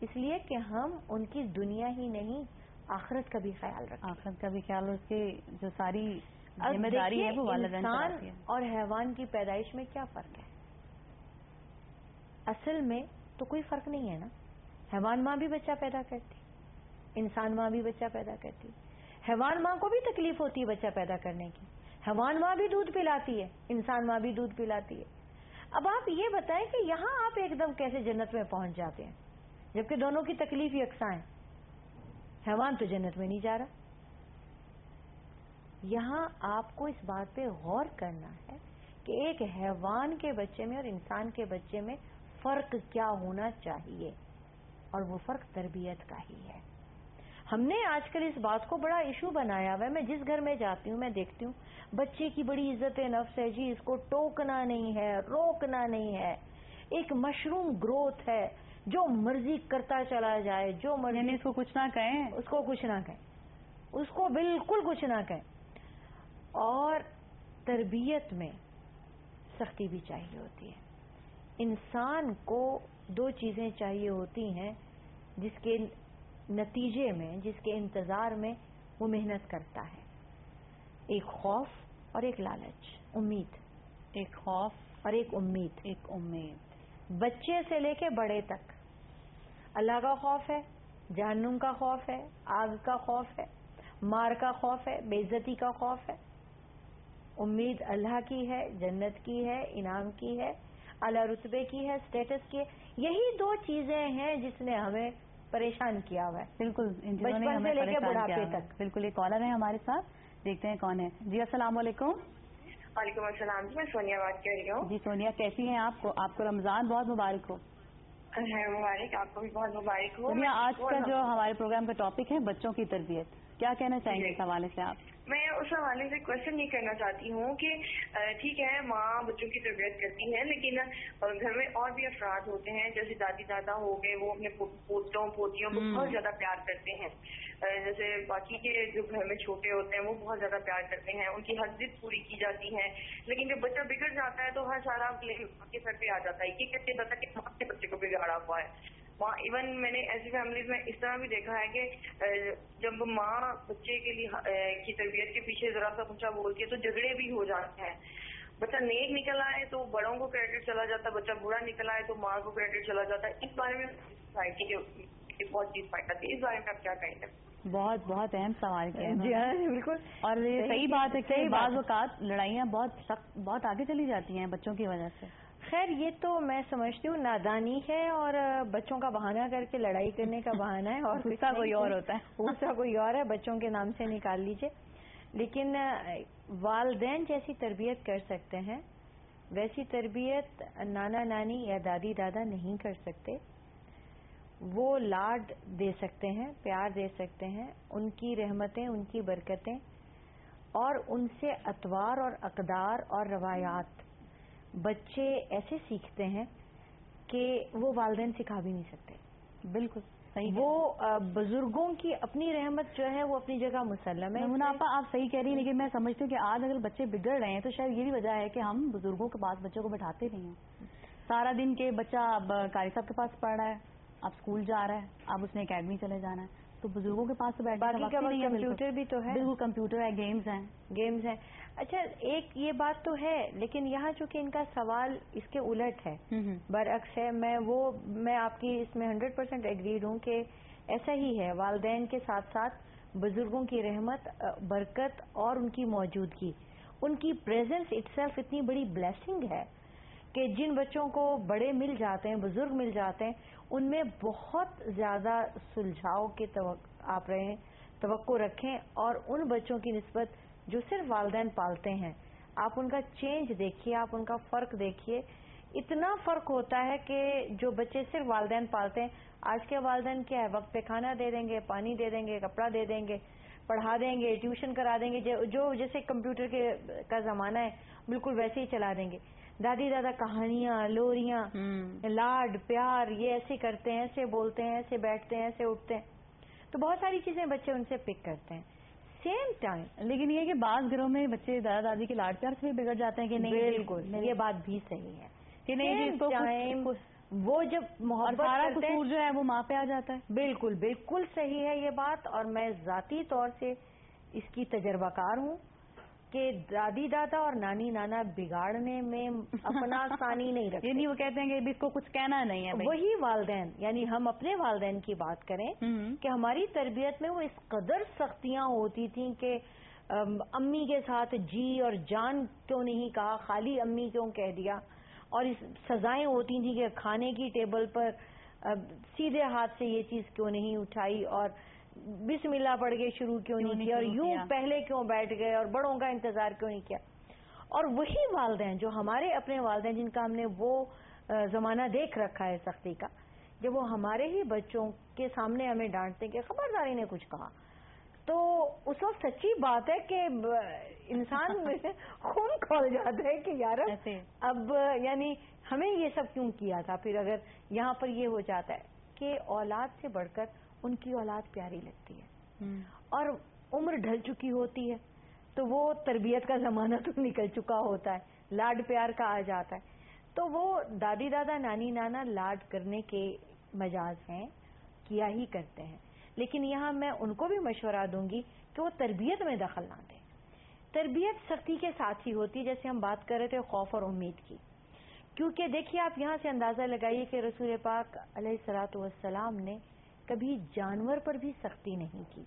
اس لیے کہ ہم ان کی دنیا ہی نہیں آخرت کا بھی خیال رکھیں. آخرت کا بھی خیال، اس کے جو ساری ذمہ داری ہے وہ والدین چلاتی ہے. اور حیوان کی پیدائش میں کیا فرق ہے؟ اصل میں تو کوئی فرق نہیں ہے نا. حیوان ماں بھی بچہ پیدا کرتی، انسان ماں بھی بچہ پیدا کرتی. حیوان ماں کو بھی تکلیف ہوتی ہے بچہ پیدا کرنے کی. حیوان ماں بھی دودھ پلاتی ہے، انسان ماں بھی دودھ پلاتی ہے. اب آپ یہ بتائیں کہ یہاں آپ ایک دم کیسے جنت میں پہنچ جاتے ہیں جبکہ دونوں کی تکلیف یکساں ہے. حیوان تو جنت میں نہیں جا رہا. یہاں آپ کو اس بات پہ غور کرنا ہے کہ ایک حیوان کے بچے میں اور انسان کے بچے میں فرق کیا ہونا چاہیے، اور وہ فرق تربیت کا ہی ہے. ہم نے آج کل اس بات کو بڑا ایشو بنایا ہوا ہے. میں جس گھر میں جاتی ہوں میں دیکھتی ہوں بچے کی بڑی عزت نفس ہے، جی اس کو ٹوکنا نہیں ہے، روکنا نہیں ہے. ایک مشروم گروتھ ہے، جو مرضی کرتا چلا جائے، جو مرضی. یعنی اس کو کچھ نہ کہیں، اس کو کچھ نہ کہیں، اس کو بالکل کچھ نہ کہیں. اور تربیت میں سختی بھی چاہیے ہوتی ہے. انسان کو دو چیزیں چاہیے ہوتی ہیں جس کے نتیجے میں، جس کے انتظار میں وہ محنت کرتا ہے. ایک خوف اور ایک لالچ، امید. ایک خوف اور ایک امید. ایک امید. بچے سے لے کے بڑے تک اللہ کا خوف ہے، جہنم کا خوف ہے، آگ کا خوف ہے، مار کا خوف ہے، بے عزتی کا خوف ہے. امید اللہ کی ہے، جنت کی ہے، انعام کی ہے، اعلی رتبے کی ہے، اسٹیٹس کی ہے. یہی دو چیزیں ہیں جس نے ہمیں پریشان کیا ہوا ہے. بالکل، بچپن سے لے کے بڑھاپے تک. بالکل. ایک کالر ہے ہمارے ساتھ، دیکھتے ہیں کون ہے. جی السلام علیکم. وعلیکم السلام جی، میں سونیا بات کر رہی ہوں. جی سونیا، کیسی ہیں آپ کو رمضان بہت مبارک ہو. مبارک، آپ کو بھی بہت مبارک ہو. سونیا، آج کا جو ہمارے پروگرام کا ٹاپک ہے بچوں کی تربیت، کیا کہنا چاہیں گے اس حوالے سے آپ؟ میں اس حوالے سے کوشچن یہ کرنا چاہتی ہوں کہ ٹھیک ہے ماں بچوں کی تربیت کرتی ہے، لیکن گھر میں اور بھی افراد ہوتے ہیں جیسے دادی دادا ہو گئے، وہ اپنے پوتوں پوتیوں کو بہت زیادہ پیار کرتے ہیں. جیسے باقی کے جو گھر میں چھوٹے ہوتے ہیں وہ بہت زیادہ پیار کرتے ہیں، ان کی ہر ضد پوری کی جاتی ہے. لیکن جب بچہ بگڑ جاتا ہے تو ہر سارا ماں کے سر پہ آ جاتا ہے. یہ کہتے جاتا ہے کہ ماں کے بچے کو بگاڑا ہوا ہے. ایون میں نے ایسی فیملیز میں اس طرح بھی دیکھا ہے کہ جب ماں بچے کے لیے کی تربیت کے پیچھے ذرا سا اونچا بولتی ہے تو جھگڑے بھی ہو جاتے ہیں. بچہ نیک نکل آئے تو بڑوں کو کریڈٹ چلا جاتا ہے، بچہ برا نکل آئے تو ماں کو کریڈٹ چلا جاتا ہے. اس بارے میں سوسائٹی کے بہت چیز فائدہ تھی، اس بارے میں آپ کیا کہیں گے؟ بہت بہت اہم سوال کیا ہے. جی ہاں بالکل. اور یہ صحیح بات ہے کہ بعض اوقات لڑائیاں بہت آگے چلی جاتی ہیں بچوں کی وجہ سے. خیر یہ تو میں سمجھتی ہوں نادانی ہے اور بچوں کا بہانہ کر کے لڑائی کرنے کا بہانہ ہے، اور غصہ کوئی اور ہوتا ہے، غصہ کوئی اور ہے. بچوں کے نام سے نکال لیجئے. لیکن والدین جیسی تربیت کر سکتے ہیں ویسی تربیت نانا نانی یا دادی دادا نہیں کر سکتے. وہ لاڈ دے سکتے ہیں، پیار دے سکتے ہیں، ان کی رحمتیں، ان کی برکتیں، اور ان سے اطوار اور اقدار اور روایات بچے ایسے سیکھتے ہیں کہ وہ والدین سکھا بھی نہیں سکتے. بالکل صحیح. وہ بزرگوں کی اپنی رحمت جو ہے وہ اپنی جگہ مسلم ہے. منافع آپ صحیح کہہ رہی ہیں، لیکن میں سمجھتی ہوں کہ آج اگر بچے بگڑ رہے ہیں تو شاید یہ بھی وجہ ہے کہ ہم بزرگوں کے پاس بچوں کو بٹھاتے نہیں ہیں. سارا دن کے بچہ اب قاری صاحب کے پاس پڑھ رہا ہے، اب اسکول جا رہا ہے، اب اس نے اکیڈمی چلے جانا ہے، تو بزرگوں کے پاس تو بیٹھنے کا وقت نہیں ہے. کمپیوٹر بھی تو ہے. بالکل کمپیوٹر ہے، گیمز ہیں. اچھا ایک یہ بات تو ہے، لیکن یہاں چونکہ ان کا سوال اس کے الٹ ہے، برعکس ہے. میں آپ کی اس میں 100% ایگریڈ ہوں کہ ایسا ہی ہے. والدین کے ساتھ ساتھ بزرگوں کی رحمت، برکت اور ان کی موجودگی، ان کی پریزنس اٹسیلف اتنی بڑی بلیسنگ ہے کہ جن بچوں کو بڑے مل جاتے ہیں، بزرگ مل جاتے ہیں، ان میں بہت زیادہ سلجھاؤ کے توقع رکھیں. اور ان بچوں کی نسبت جو صرف والدین پالتے ہیں، آپ ان کا چینج دیکھیے، آپ ان کا فرق دیکھیے. اتنا فرق ہوتا ہے کہ جو بچے صرف والدین پالتے ہیں، آج کے والدین کیا ہے، وقت پہ کھانا دے دیں گے، پانی دے دیں گے، کپڑا دے دیں گے، پڑھا دیں گے، ٹیوشن کرا دیں گے، جو جیسے کمپیوٹر کا زمانہ ہے بالکل ویسے ہی چلا دیں گے. دادی دادا کہانیاں، لوریاں، لاڈ پیار، یہ ایسے کرتے ہیں، ایسے بولتے ہیں، ایسے بیٹھتے ہیں، ایسے اٹھتے ہیں. تو بہت ساری چیزیں بچے ان سے پک کرتے ہیں. سیم ٹائم لیکن یہ کہ بعض گھروں میں بچے دادا دادی کے لاڈ پیار سے بھی بگڑ جاتے ہیں کہ نہیں. بالکل یہ بات بھی صحیح ہے کہ نہیں. وہ جب محبت سارا کرتے ہیں قصور جو ہے وہ ماں پہ آ جاتا ہے. بالکل بالکل صحیح ہے یہ بات، اور میں ذاتی طور سے اس کی تجربہ کار ہوں کہ دادی دادا اور نانی نانا بگاڑنے میں اپنا ثانی نہیں رکھتے. یعنی وہ کہتے ہیں کہ اس کو کچھ کہنا نہیں ہے. وہی والدین، یعنی ہم اپنے والدین کی بات کریں کہ ہماری تربیت میں وہ اس قدر سختیاں ہوتی تھیں کہ امی کے ساتھ جی اور جان کیوں نہیں کہا، خالی امی کیوں کہہ دیا، اور اس سزائیں ہوتی تھیں کہ کھانے کی ٹیبل پر سیدھے ہاتھ سے یہ چیز کیوں نہیں اٹھائی، اور بسم اللہ پڑھ کے شروع کیوں نہیں کیا، اور یوں پہلے کیوں بیٹھ گئے، اور بڑوں کا انتظار کیوں نہیں کیا. اور وہی والدین جو ہمارے اپنے والدین جن کا ہم نے وہ زمانہ دیکھ رکھا ہے سختی کا، جب وہ ہمارے ہی بچوں کے سامنے ہمیں ڈانٹتے ہیں کہ خبرداری نے کچھ کہا، تو اس وقت سچی بات ہے کہ انسان میں خون کھول جاتا ہے کہ یار اب یعنی ہمیں یہ سب کیوں کیا تھا. پھر اگر یہاں پر یہ ہو جاتا ہے کہ اولاد سے بڑھ کر ان کی اولاد پیاری لگتی ہے اور عمر ڈھل چکی ہوتی ہے، تو وہ تربیت کا زمانہ تو نکل چکا ہوتا ہے، لاڈ پیار کا آ جاتا ہے، تو وہ دادی دادا نانی نانا لاڈ کرنے کے مجاز ہیں، کیا ہی کرتے ہیں. لیکن یہاں میں ان کو بھی مشورہ دوں گی کہ وہ تربیت میں دخل نہ دیں. تربیت سختی کے ساتھ ہی ہوتی ہے، جیسے ہم بات کر رہے تھے خوف اور امید کی. کیونکہ دیکھیے آپ یہاں سے اندازہ لگائیے کہ رسول پاک علیہ الصلوۃ والسلام نے کبھی جانور پر بھی سختی نہیں کی،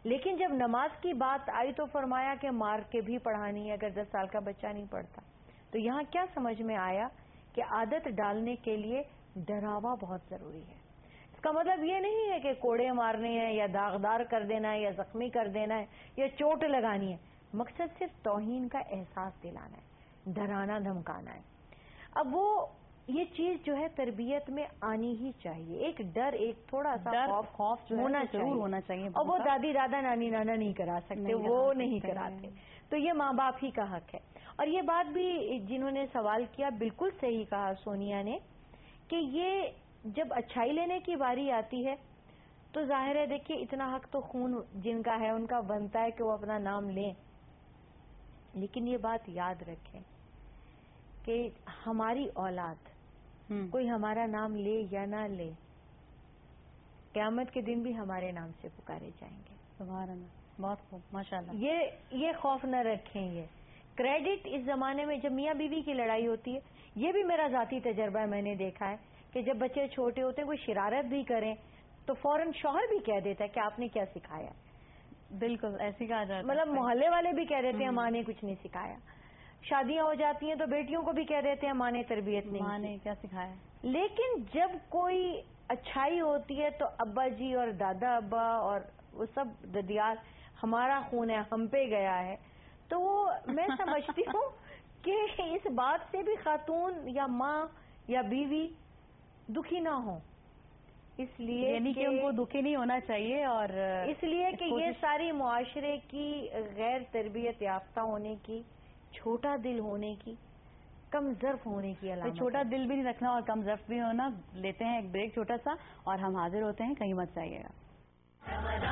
لیکن جب نماز کی بات آئی تو فرمایا کہ مار کے بھی پڑھانی ہے اگر 10 سال کا بچہ نہیں پڑھتا. تو یہاں کیا سمجھ میں آیا کہ عادت ڈالنے کے لیے ڈراوا بہت ضروری ہے. اس کا مطلب یہ نہیں ہے کہ کوڑے مارنے ہیں یا داغدار کر دینا ہے یا زخمی کر دینا ہے یا چوٹ لگانی ہے. مقصد صرف توہین کا احساس دلانا ہے، ڈرانا دھمکانا ہے. اب وہ یہ چیز جو ہے تربیت میں آنی ہی چاہیے، ایک ڈر، ایک تھوڑا سا خوف ہونا چاہیے. اور وہ دادی دادا نانی نانا نہیں کرا سکتے، وہ نہیں کراتے. تو یہ ماں باپ ہی کا حق ہے. اور یہ بات بھی جنہوں نے سوال کیا بالکل صحیح کہا سونیا نے کہ یہ جب اچھائی لینے کی باری آتی ہے تو ظاہر ہے دیکھیے اتنا حق تو خون جن کا ہے ان کا بنتا ہے کہ وہ اپنا نام لیں. لیکن یہ بات یاد رکھیں کہ ہماری اولاد کوئی ہمارا نام لے یا نہ لے، قیامت کے دن بھی ہمارے نام سے پکارے جائیں گے. سبحان اللہ، بہت خوب، ماشاءاللہ. یہ خوف نہ رکھیں. یہ کریڈٹ اس زمانے میں جب میاں بیوی کی لڑائی ہوتی ہے، یہ بھی میرا ذاتی تجربہ ہے، میں نے دیکھا ہے کہ جب بچے چھوٹے ہوتے ہیں کوئی شرارت بھی کریں تو فوراً شوہر بھی کہہ دیتا ہے کہ آپ نے کیا سکھایا. بالکل ایسی کہا جاتا ہے، مطلب محلے والے بھی کہہ دیتے ہیں ماں نے کچھ نہیں سکھایا. شادیاں ہو جاتی ہیں تو بیٹیوں کو بھی کہہ دیتے ہیں ماں نے تربیت نہیں، ماں نے کیا سکھایا. لیکن جب کوئی اچھائی ہوتی ہے تو ابا جی اور دادا ابا اور وہ سب ددیال ہمارا خون ہے، ہم پہ گیا ہے. تو وہ میں سمجھتی ہوں کہ اس بات سے بھی خاتون یا ماں یا بیوی دکھی نہ ہوں، اس لیے یعنی کہ ان کو دکھی نہیں ہونا چاہیے، اور اس لیے کہ یہ ساری معاشرے کی غیر تربیت یافتہ ہونے کی، چھوٹا دل ہونے کی، کم ظرف ہونے کی علامت. چھوٹا دل بھی نہیں رکھنا اور کم ظرف بھی ہونا. لیتے ہیں ایک بریک چھوٹا سا اور ہم حاضر ہوتے ہیں، کہیں مت جائیے گا.